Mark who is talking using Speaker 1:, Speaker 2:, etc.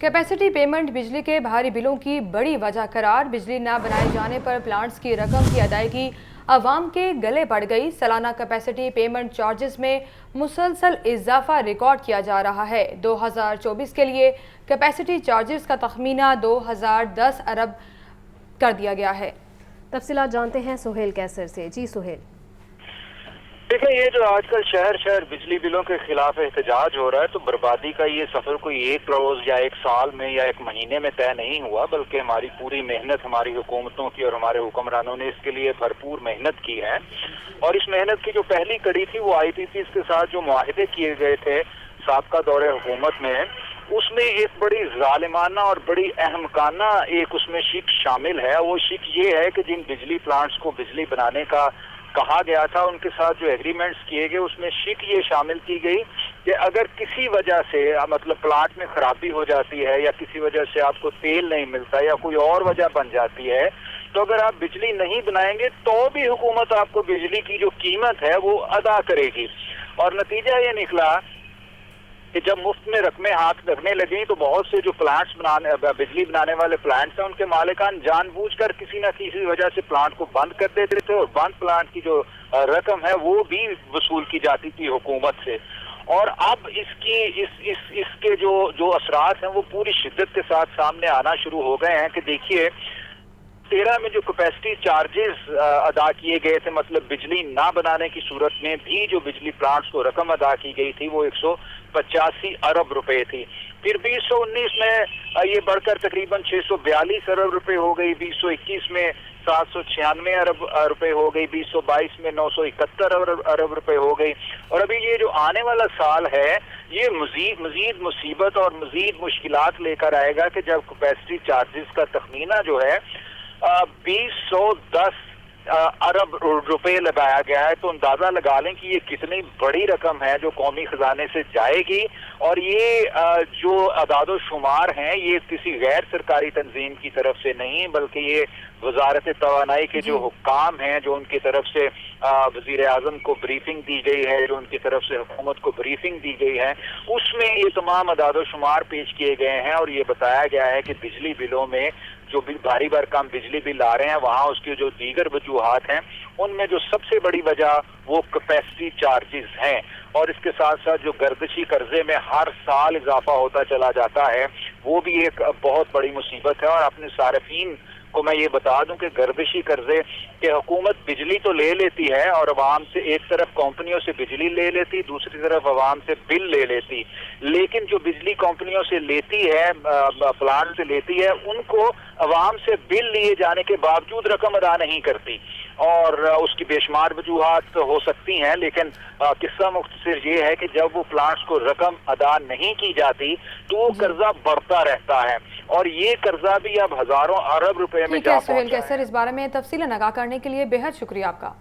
Speaker 1: Capacity payment बिजली के भारी बिलों की बड़ी वजह करार। बिजली न बनाए जाने पर प्लांट्स की रकम की अदायगी अवाम के गले पड़ गई। सालाना कैपेसिटी पेमेंट चार्जेस में मुसलसल इजाफा रिकॉर्ड किया जा रहा है। 2024 के लिए कैपेसिटी चार्जेस का तखमीना 2010 अरब कर दिया गया है।
Speaker 2: तफसीलात जानते हैं सुहेल कैसर से। जी सुहेल।
Speaker 3: देखिए, ये जो आजकल शहर शहर बिजली बिलों के खिलाफ एहतजाज हो रहा है, तो बर्बादी का ये सफर कोई एक रोज या एक साल में या एक महीने में तय नहीं हुआ, बल्कि हमारी पूरी मेहनत, हमारी हुकूमतों की और हमारे हुक्मरानों ने इसके लिए भरपूर मेहनत की है। और इस मेहनत की जो पहली कड़ी थी वो IPPs के साथ जो मुआहदे किए गए थे साबका दौरे हुकूमत में, उसमें एक बड़ी जालिमाना और बड़ी अहमकाना एक उसमें शिक शामिल है। वो शिक ये है कि जिन बिजली प्लांट्स को बिजली बनाने का कहा गया था, उनके साथ जो एग्रीमेंट्स किए गए उसमें शिक ये शामिल की गई कि अगर किसी वजह से मतलब प्लांट में खराबी हो जाती है या किसी वजह से आपको तेल नहीं मिलता या कोई और वजह बन जाती है, तो अगर आप बिजली नहीं बनाएंगे तो भी हुकूमत आपको बिजली की जो कीमत है वो अदा करेगी। और नतीजा ये निकला कि जब मुफ्त में रकमें हाथ लगने लगी तो बहुत से जो प्लांट्स बिजली बनाने वाले प्लांट्स हैं, उनके मालिकान जानबूझकर किसी न किसी वजह से प्लांट को बंद कर देते थे और बंद प्लांट की जो रकम है वो भी वसूल की जाती थी हुकूमत से। और अब इसके जो असरात हैं वो पूरी शिद्दत के साथ सामने आना शुरू हो गए हैं कि देखिए 13 में जो कैपेसिटी चार्जेस अदा किए गए थे, मतलब बिजली ना बनाने की सूरत में भी जो बिजली प्लांट्स को रकम अदा की गई थी वो 185 अरब रुपए थी। फिर 2019 में ये बढ़कर तकरीबन 642 अरब रुपए हो गई, 2021 में 796 अरब रुपए हो गई, 2022 में 971 अरब रुपए हो गई। और अभी ये जो आने वाला साल है ये मजीद मुसीबत और मजीद मुश्किलात लेकर आएगा कि जब कैपेसिटी चार्जेस का तखमीना जो है 2010 अरब रुपए लगाया गया है, तो अंदाजा लगा लें कि ये कितनी बड़ी रकम है जो कौमी खजाने से जाएगी। और ये जो अदादो शुमार हैं ये किसी गैर सरकारी तंजीम की तरफ से नहीं, बल्कि ये वजारत तवानाई के जो हुक्काम हैं, जो उनकी तरफ से वजीर आजम को ब्रीफिंग दी गई है, जो उनकी तरफ से हुकूमत को ब्रीफिंग दी गई है, उसमें ये तमाम अदादो शुमार पेश किए गए हैं। और ये बताया गया है कि बिजली बिलों में जो भारी भरकम बिजली बिल आ रहे हैं वहाँ उसकी जो दीगर वजूहात हैं उनमें जो सबसे बड़ी वजह वो कैपेसिटी चार्जेस हैं। और इसके साथ साथ जो गर्दिशी कर्जे में हर साल इजाफा होता चला जाता है वो भी एक बहुत बड़ी मुसीबत है। और अपने सार्फिन को मैं ये बता दूं कि गर्दिशी कर्जे कि हुकूमत बिजली तो ले लेती है और अवाम से, एक तरफ कंपनियों से बिजली ले लेती, दूसरी तरफ अवाम से बिल ले लेती, लेकिन जो बिजली कंपनियों से लेती है, प्लांट से लेती है, उनको अवाम से बिल लिए जाने के बावजूद रकम अदा नहीं करती। और उसकी बेशुमार वजूहात हो सकती हैं, लेकिन किस्सा मुख्तसर ये है कि जब वो प्लांट्स को रकम अदा नहीं की जाती तो वो कर्जा बढ़ता रहता है और ये कर्जा भी अब हज़ारों अरब रुपए में जा पहुंचा है।
Speaker 1: सुहेल कैसर, इस बारे में तफसीलन आगाह करने के लिए बेहद शुक्रिया आपका।